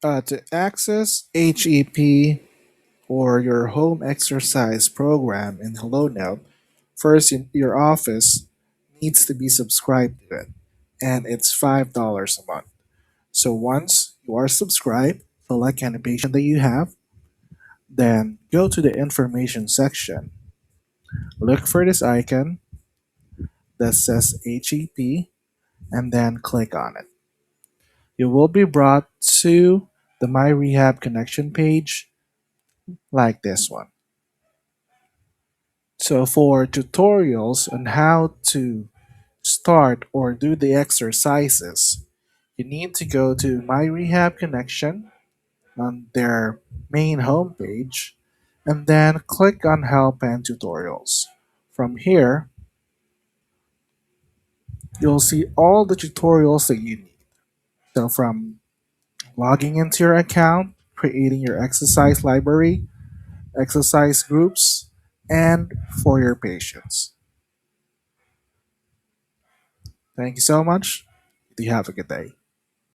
To access HEP or your home exercise program in HelloNote, first your office needs to be subscribed to it, and it's $5 a month. So once you are subscribed, select any patient that you have, then go to the information section, look for this icon that says HEP, and then click on it. You will be brought to the My Rehab Connection page like this one. So for tutorials on how to start or do the exercises, you need to go to My Rehab Connection on their main homepage and then click on Help and Tutorials. From here, you'll see all the tutorials that you need. So from logging into your account, creating your exercise library, exercise groups, and for your patients. Thank you so much. You have a good day.